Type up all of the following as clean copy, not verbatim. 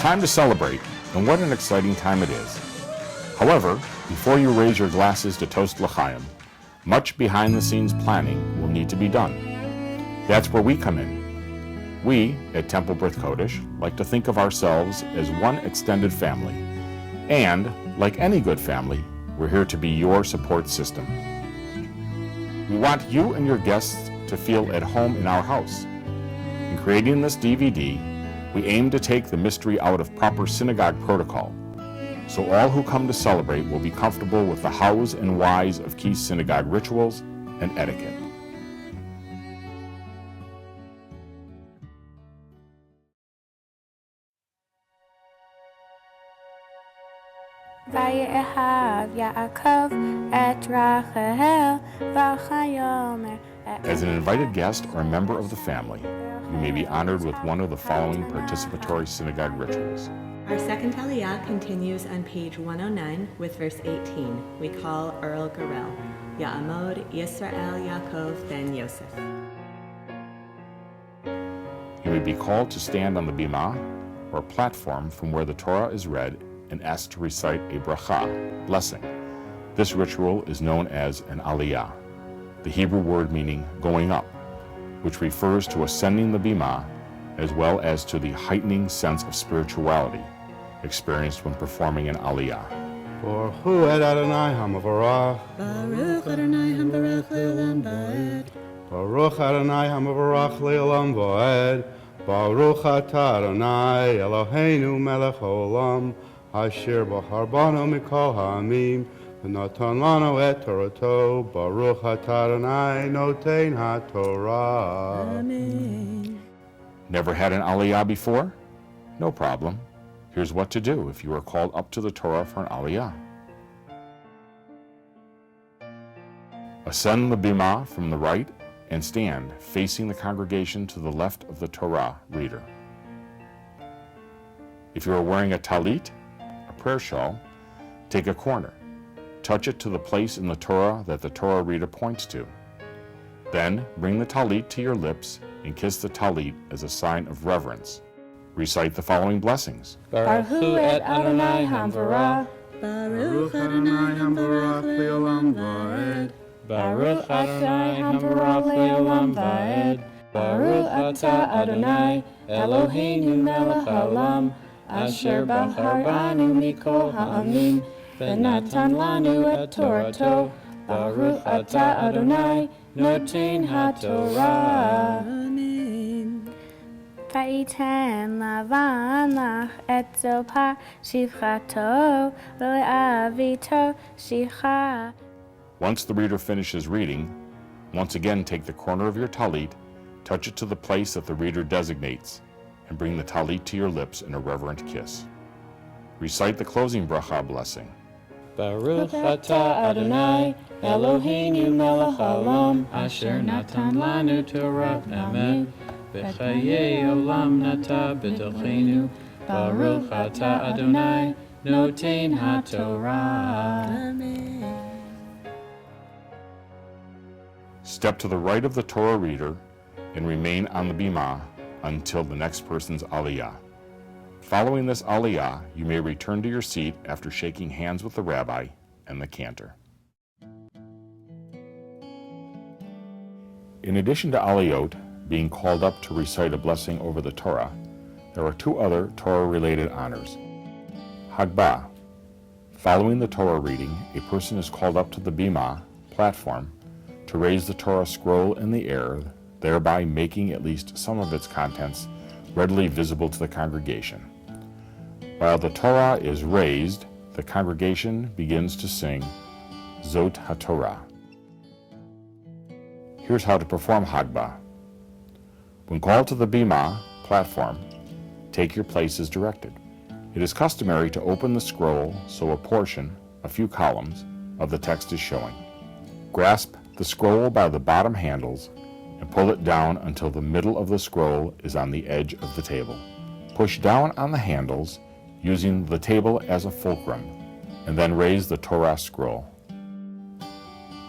time to celebrate, and what an exciting time it is. However, before you raise your glasses to toast l'chaim, much behind-the-scenes planning will need to be done. That's where we come in. We, at Temple Brit Kodesh, like to think of ourselves as one extended family. And, like any good family, we're here to be your support system. We want you and your guests to feel at home in our house. In creating this DVD, we aim to take the mystery out of proper synagogue protocol, so all who come to celebrate will be comfortable with the hows and whys of key synagogue rituals and etiquette. As an invited guest or a member of the family, you may be honored with one of the following participatory synagogue rituals. Our second Aliyah continues on page 109 with verse 18. We call Earl Garel, Ya'amod Yisrael Yaakov ben Yosef. You may be called to stand on the bimah, or platform from where the Torah is read, and asked to recite a bracha, blessing. This ritual is known as an aliyah, the Hebrew word meaning going up, which refers to ascending the bimah, as well as to the heightening sense of spirituality experienced when performing an aliyah. Baruch hu et Adonai hamavarach. Baruch Adonai hamavarach le'olam va'ed. Baruch Adonai hamavarach le'olam va'ed. Baruch atah Adonai Eloheinu melech haolam, asher b'charbanu mikol ha'amim, v'natan lanu et Torato. Baruch atah Adonai noten ha'torah. Amen. Never had an aliyah before? No problem. Here's what to do if you are called up to the Torah for an aliyah. Ascend the bimah from the right and stand facing the congregation to the left of the Torah reader. If you are wearing a talit, a prayer shawl, take a corner. Touch it to the place in the Torah that the Torah reader points to. Then bring the talit to your lips and kiss the talit as a sign of reverence. Recite the following blessings. Baruch hu et Adonai hamavarach. Baruch Adonai hamavarach le'olam va'ed. Baruch Adonai hamavarach le'olam va'ed. Baruch atah Adonai Eloheinu melech haolam, asher b'charbanu mikol ha'amim, v'natan lanu et Torato. Baruch atah Adonai noten ha'torah. Amen. Vayiten lavanach et zilpah shivchato v'le'avito shicha. Once the reader finishes reading, once again take the corner of your talit, touch it to the place that the reader designates, and bring the talit to your lips in a reverent kiss. Recite the closing bracha blessing. Baruch atah Adonai Eloheinu melech haolam, asher natan lanu Torah emet, v'chayei olam nata b'tochenu. Baruch atah Adonai noten ha'torah. Amen. Step to the right of the Torah reader and remain on the bimah until the next person's aliyah. Following this aliyah, you may return to your seat after shaking hands with the rabbi and the cantor. In addition to aliyot, being called up to recite a blessing over the Torah, there are two other Torah-related honors. Hagbah. Following the Torah reading, a person is called up to the bimah, platform, to raise the Torah scroll in the air, thereby making at least some of its contents readily visible to the congregation. While the Torah is raised, the congregation begins to sing Zot HaTorah. Here's how to perform Hagbah. When called to the bimah, platform, take your place as directed. It is customary to open the scroll so a portion, a few columns, of the text is showing. Grasp the scroll by the bottom handles and pull it down until the middle of the scroll is on the edge of the table. Push down on the handles using the table as a fulcrum, and then raise the Torah scroll.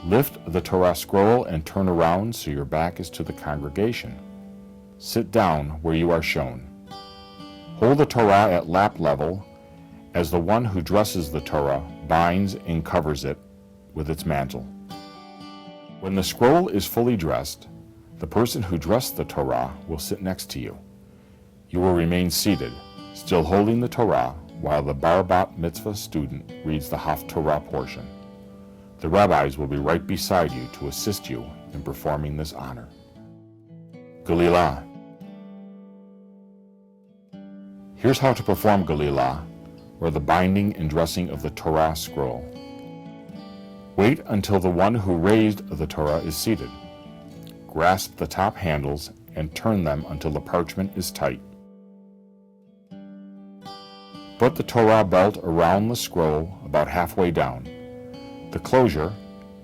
Lift the Torah scroll and turn around so your back is to the congregation. Sit down where you are shown. Hold the Torah at lap level as the one who dresses the Torah binds and covers it with its mantle. When the scroll is fully dressed, the person who dressed the Torah will sit next to you. You will remain seated, still holding the Torah, while the bar bat mitzvah student reads the Haftorah portion. The rabbis will be right beside you to assist you in performing this honor. Galilah. Here's how to perform Galilah, or the binding and dressing of the Torah scroll. Wait until the one who raised the Torah is seated. Grasp the top handles and turn them until the parchment is tight. Put the Torah belt around the scroll about halfway down. The closure,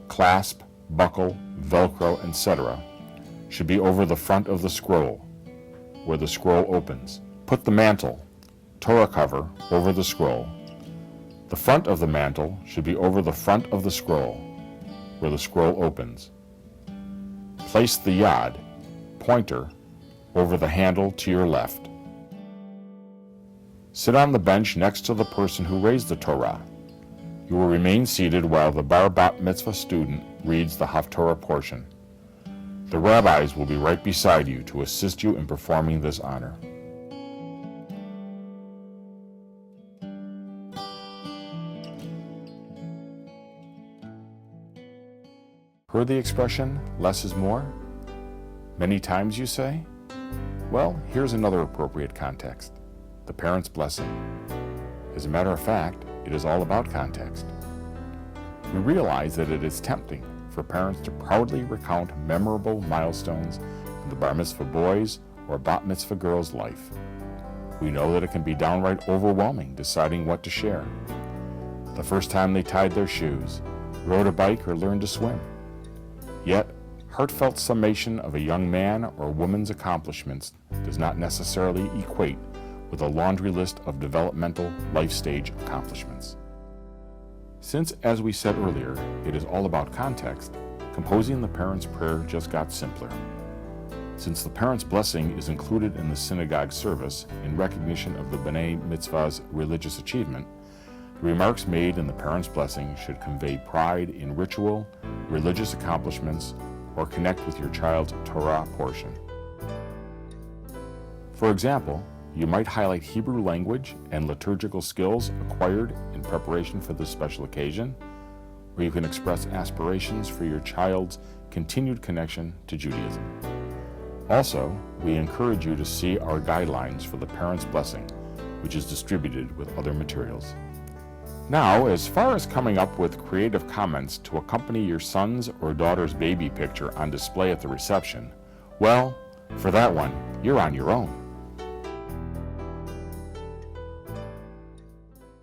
clasp, buckle, Velcro, etc. should be over the front of the scroll, where the scroll opens. Put the mantle, Torah cover, over the scroll. The front of the mantle should be over the front of the scroll, where the scroll opens. Place the yad, pointer, over the handle to your left. Sit on the bench next to the person who raised the Torah. You will remain seated while the bar bat mitzvah student reads the Haftorah portion. The rabbis will be right beside you to assist you in performing this honor. Heard the expression, less is more? Many times you say? Well, here's another appropriate context. The parent's blessing. As a matter of fact, it is all about context. We realize that it is tempting for parents to proudly recount memorable milestones in the bar mitzvah boy's or bat mitzvah girl's life. We know that it can be downright overwhelming deciding what to share. The first time they tied their shoes, rode a bike, or learned to swim. Yet, heartfelt summation of a young man or woman's accomplishments does not necessarily equate with a laundry list of developmental life stage accomplishments. Since, as we said earlier, it is all about context, composing the parent's prayer just got simpler. Since the parent's blessing is included in the synagogue service in recognition of the B'nai Mitzvah's religious achievement, the remarks made in the parent's blessing should convey pride in ritual, religious accomplishments, or connect with your child's Torah portion. For example, you might highlight Hebrew language and liturgical skills acquired in preparation for this special occasion, or you can express aspirations for your child's continued connection to Judaism. Also, we encourage you to see our guidelines for the parent's blessing, which is distributed with other materials. Now, as far as coming up with creative comments to accompany your son's or daughter's baby picture on display at the reception, well, for that one, you're on your own.